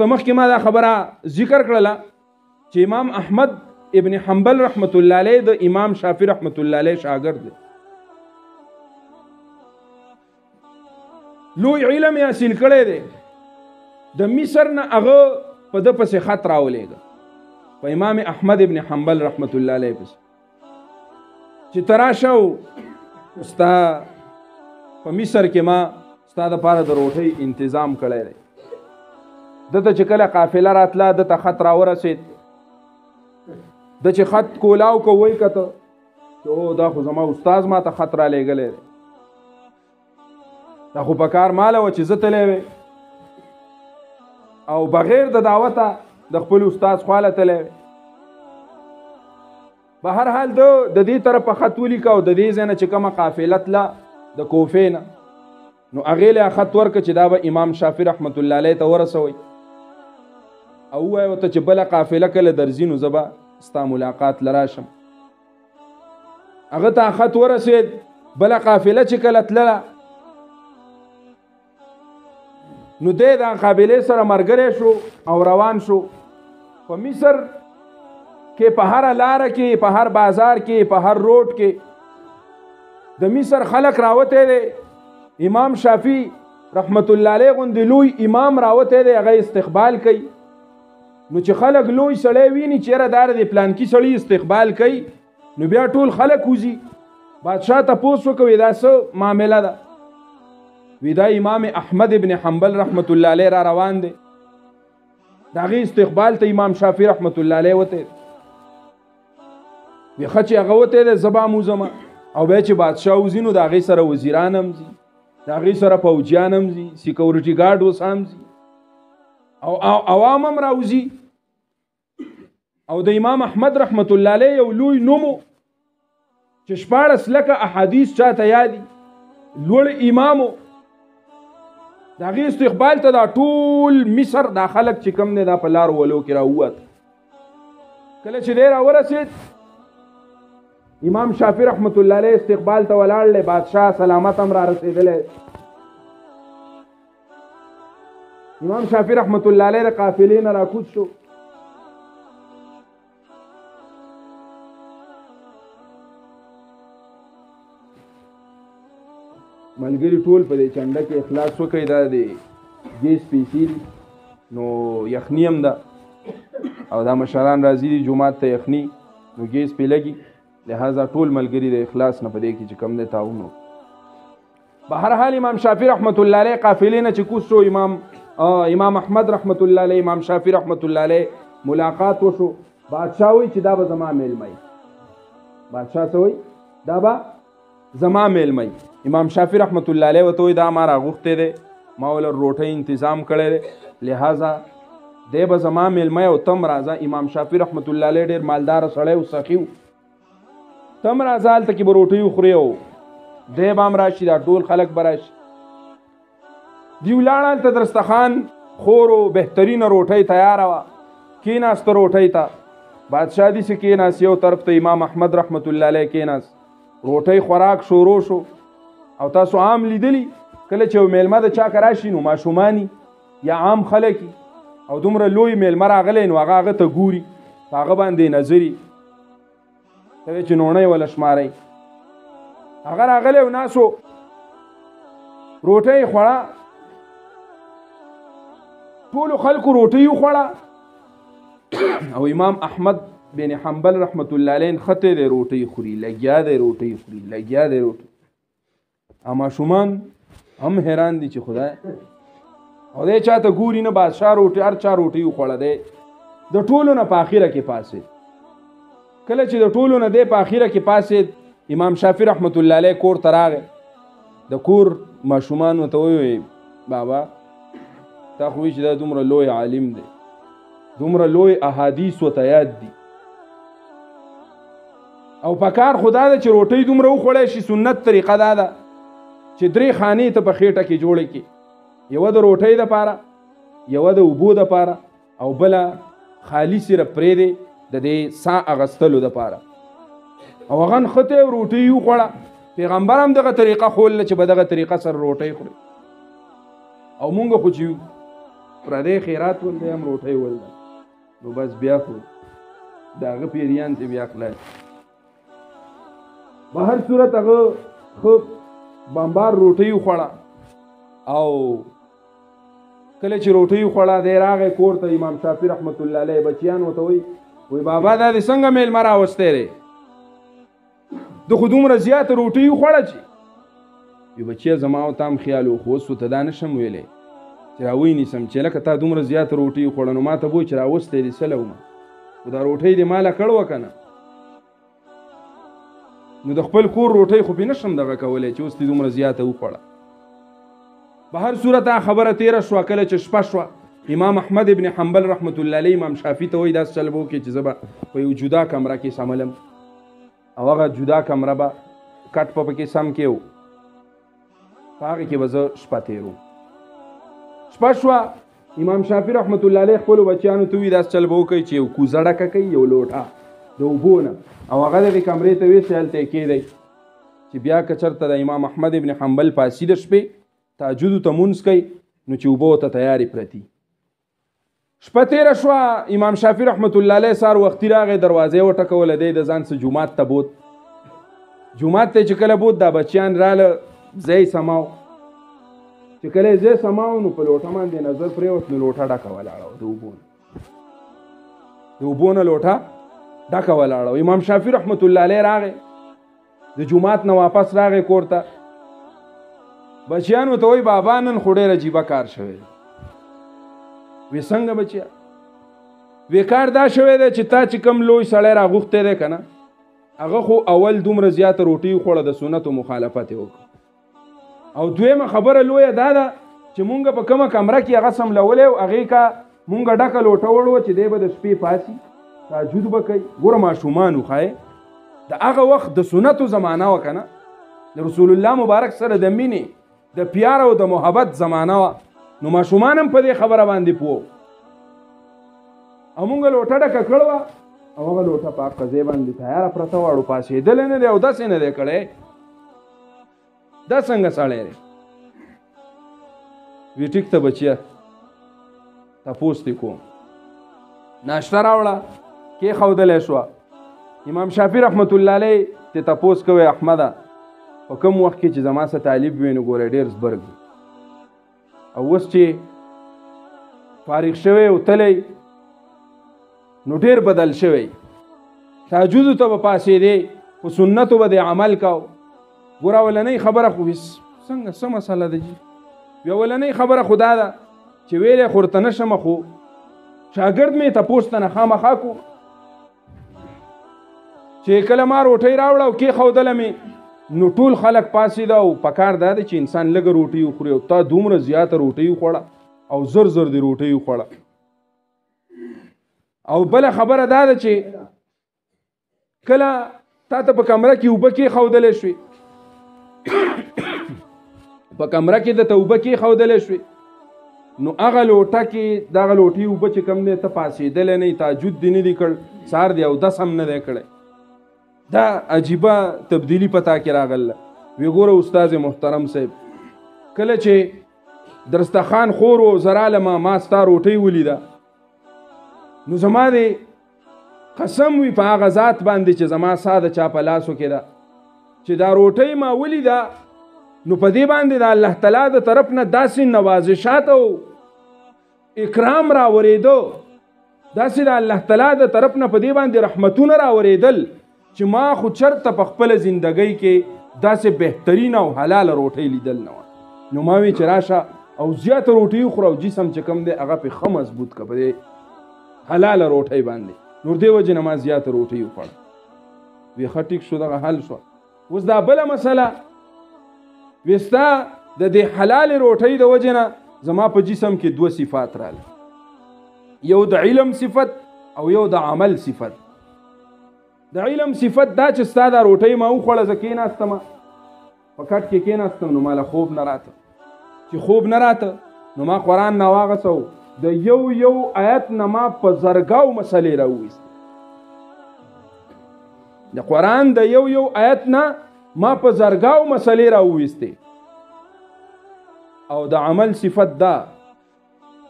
مخکې ما دا خبره ذکر کړله چې امام احمد ابن حنبل رحمت الله علیه د امام شافعي رحمت الله علیه شاګرد دی. لوی علم یې حاصل کړی دی. د مصر نه هغه په ده پسې خط راولېږه په امام احمد ابن حنبل رحمت الله علیه پسې چې ته راشه او ستا په مصر کې ما ستا دپاره د روټۍ انتظام کړی دی. دته چې کله قافله راتله دته خط راورسېد. د چې خط کولاو کو وایي کته چې او دا خو زما استاد ما ته خط را لېږلی دی. دا خو په کار ماله وه چې زه تلی وی او بغیر د دعوته د خپل استاد خواله تلی وی. په هر حال د دې طرفه خط ولیکه او د دې ځای نه چې کومه قافله تله د کوفې نه نو هغې له خط ورکړه چې دا به امام شافعي رحمت الله علیه ته ورسوئ او ووایه ورته چې بله قافله کله درځي نو زه به ستا ملاقات له راشم. هغه ته خط ورسېد. بله قافله چې کله تلله نو دی د قابلې سره ملګری شو او روان شو. په مصر کې په هر لاره کې په هر بازار کې په هر روډ کې د مصر خلک راوتی دی. امام شافعي رحمت الله علیه غوندې لوی امام راوتی دی هغه استقبال کوي. نو چې خلک لوی سړی ویني چېرې دا د پلانکي سړي استقبال کوي نو بیا ټول خلک وځي. بادشاه تپوس وکوي دا څه معامله ده. وی دا امام احمد ابن حنبل رحمت الله علیه را روان دی. د هغې استقبال ته امام شافعي رحمت الله علیه وتی دی. وی ښه چې هغه وتی دی زه به هم وځمه او بیا چې بادشاه وځي نو د هغې سره وزیران هم ځي د هغې سره پوجیان هم ځي سیکورټي ګارډ اوس هم ځي او عوام هم راوځي. او د امام احمد رحمت الله علیه یو لوی نومو چې 14 لکه احادیث چاته یادي لوړ امامو. د هغې استقبال ته دا ټول مصر دا خلک چې کوم دی دا په لار ولو کې راووت. کله چې دی راورسېد امام شافعي رحمت الله علیه استقبال ته ولاړ دی. بادشاه سلامت هم را رسېدلی. امام شافعي رحمت الله علیه د قافلې نه راکوز شو. ملګري ټول په دې چنډه کې اخلاص وکړئ. دا د ګیس پیسې دي نو یخني هم ده او دا مشران راځي دي جومات ته یخني نو ګیس پې لګي. لہذا ټول ملګري د اخلاص نه په دې کې چې کم دی تعاون وکړو. په هر حال امام شافعي رحمت الله علیه قافلې نه چې کوز شو امام احمد رحمت الله علیه امام شافعي رحمت الله علیه ملاقات وشو. بادشاه وایي چې دا به زما میلمه وي. بادشاه څه وایي دا به زما میلمه وي. امام شافعي رحمت الله علیه ورته وایي دا ما راغوښتی دی ما ول روټۍ انتظام کړی دی لہذا دی به زما میلمه او تم راځه. امام شافعي رحمت الله علیه ډېر مالدار سړی و سخي و. تم راځه هلته کې به روټۍ وخورې او دی به هم راشي دا ټول خلک به راشي. دی ولاړه هلته درستخان خور و بهترینه روټۍ تیاره وه. کېناسته روټۍ ته بادشاه داسې کېناست یو طرف ته امام احمد رحمت الله علیه کېناست. روټۍ خوراک شروع شو او تاسو عام لیدلی کله چې یو میلمه د چا که راشي نو ماشومانی یا عام خلک او دومره لوی میلمه راغلی نو هغه ته ګوري په هغه باندې نظري ته چې نوڼۍ وله شمارئ. هغه راغلی او ناسو روټۍ خوړه ټولو خلکو روټۍ وخوړه او امام احمد بن حنبل رحمت الله علیه خطې دی روټۍ خوري لګیا دی روټۍ خوري لګیا دی روټۍ. ماشومان هم حیران دي چې خدای او دی چاته ګوري نه. بادشاه روټۍ هر چا روټۍ وخوړه دی د ټولو نه په اخره کې پاسېد. کله چې د ټولو نه دی په اخره کې پاسېد امام شافعي رحمت الله علیه کور ته راغی. د کور ماشومان ورته وویل بابا تا خو وایي چې دا دومره لوی عالم دی دومره لوی احادیث ورته یاد دي او په کار خدا ده چې روټۍ دومره وخوړی شي. سنت طریقه دا ده چې 3 خانې ته په خېټه کې جوړې کړي. یوه د روټۍ دپاره یوه د اوبو دپاره او بله خالي صرف پرېږدې د دې سا اغستلو دپاره. او هغه نښتې روټۍ وخوړه. پیغمبر هم دغه طریقه ښوولله چې به دغه طریقه سره روټۍ خوري. او مونږ خو چې پردی خیرات ول دی هم روټۍ ول ده نو بس بیا خو د هغه پیریان ته بیا خلاص په هر صورت هغه خو بمبار روټۍ وخوړه او کله چې روټۍ وخوړه دی راغی کور ته امام شافعي رحمت الله علیه بچیان ورته وایي بابا دا دې څنګه میلمه راوستی دی د خو دومره زیاته روټۍ وخوړه چې وي بچیه زما او تام خیال و خو اوس ورته دا نشم ویلی چې راونیسم چې لکه تا دومره زیاته روټۍ وخوړه نو ما ته به وایي چې راوستی دې څه لومه خو دا روټۍ دې ماله کړ وکه نه نو د خپل کور روټۍ خو پې نشم دغه کولی چې اوس دې دومره زیاته وخوړه په هر صورت خبره تیره شوه کله چې شپه شوه امام احمد ابن حنبل رحمت الله علیه امام شافعي ته وایي داسې چل به وکړې چې زه به په یو جدا کمره کې سملم او هغه جدا کمره به کټ په پکې سم کې و په هغې کې به زه شپه تېروم شپه شوه امام شافعي رحمت الله علیه خپلو بچیانو ته وایي داسې چل به وکړئ چې یو کوزه ډکه کوي یو لوټه د اوبو نه او هغه دغې کمرې ته ویسې هلته یې کېدی چې بیا که چېرته د امام احمد ابن حنبل پاسي د شپې تهجدو ته مونځ کوي نو چې اوبه ورته تیارې پرتي شپه تېره شوه امام شافعي رحمت الله علیه سهار وختي راغی دروازې وټکوله دی د ځان څه جومات ته بوت جومات ته چې کله بوت دا بچیان راله ځای سماو چې کله یې ځای سماو نو په لوټه باندې نظر پرېوت نو لوټه ډکه ولاړه د اوبو نه لوټه ډکه ولاړه امام شافعي رحمت الله علیه راغی د جومات نه واپس راغی کور ته بچیانو ته وایي بابا نن خو ډېر عجیبه کار شوی وی څنګه بچیا وی کار دا شوی دی چې تا چې کم لوی سړی راغوښتی دی که نه هغه خو اول دومره زیاته روټۍ وخوړه د سنتو مخالفت یې وکړه او دویمه خبره لویه دا ده چې مونږ په کومه کمره کې هغه سملولی او هغې کا مونږ ډکه لوټه وړوه چې دی به د شپې پاسي تهجد به کوي ګوره ماشومان وښایې د هغه وخت د سنتو زمانه وه که نه د رسول الله مبارک سره د مینې د پیار او د محبت زمانه وه نو ماشومان هم په دې خبره باندې پوه او مونږ لوټه ډکه کړې وه او هغه لوټه په هغه ځای باندې تیاره پرته وه اړو پاسېدلی نه دی او داسې نه دی کړی دا څنګه سړی دی وی ټیک ته بچیه تپوس دې کوم ناشته راوړه کېښودلی شوه امام شافعي رحمت الله علیه ته تپوس کوی احمده په کوم وخت کې چې زما څه طالب وي نو ګوره ډېر زبرګ وي او اوس چې فارغ شوی او تلی نو ډېر بدل شوی تهجدو ته به پاسېدې په سنتو به دې عمل کو ګوره اولنۍ خبره خو څنګه څه مسله ده جي بیا اولنۍ خبره خو دا ده چې ویلی خو ورته نشمه خو شاګرد مې تپوس ته نه خامخا کو چې کله ما روټۍ راوړه او کېښودله مې نو ټول خلک پاسېده او پکار دا دی چې انسان لږه روټۍ وخوري او تا دومره زیاته روټۍ وخوړه او زر زر دې روټۍ وخوړه او بله خبره دا ده چې کله تا ته په کمره کې اوبه کېښودلی شوې په کمره کې درته اوبه کېښودلی شوې نو هغه لوټه کې دغه لوټې اوبه چې کوم دی ته پاسېدلی نه تهجد دې نه دی کړ سهار دی اودس هم نه دی کړی دا عجیبه تبدیلی پتا کې راغله وی ګوره استاد محترم صاحب کله چې درستخان خور و زراله ما ستا روټۍ ولیده نو زما دی قسم وي په هغه ذات باندې چې زما سا د چا په لاسو کې ده چې دا روټۍ ما ولیده نو په دې باندې د الله تعالی د طرف نه داسې نوازشات او اکرام راورېدو داسې د الله تعالی د طرف نه په دې باندې رحمتونه راورېدل چې ما خو چرته په خپله زندګۍ کې داسې بهترین او حلاله روټۍ لیدل نه وه نو ما وی چې راشه او زیاته روټۍ وخوره او جسم چې کوم دی هغه پې ښه مضبوط که په دې حلاله روټۍ باندې نور دې وجې نه ما زیاته روټۍ وخوړه وی ښه ټیک شو دغه حل شوه اوس دا بله مسله وی ستا د دې حلالې روټۍ د وجې نه زما په جسم کې دوه صفات راغله یو د علم صفت او یو د عمل صفت د علم صفت دا چې ستا دا روټۍ ما وخوړه زه کېناستمه په کټ کې کېناستم نو ماله خوب نه راته چې خوب نه راته نو ما قرآن نه واغسو د یو آیت نه ما په زرګاو مسلې راوویستې د قرآن د یو آیت نه ما په زرګاو مسلې راوویستې او د عمل صفت دا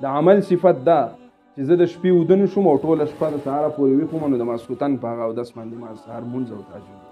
د عمل صفت دا چې زه د شپې وده نه شم او ټوله شپه د سهاره پورې ویښ وم نو د ماسخوتن په هغه اودس باندې ما سهار مونځ او تهجد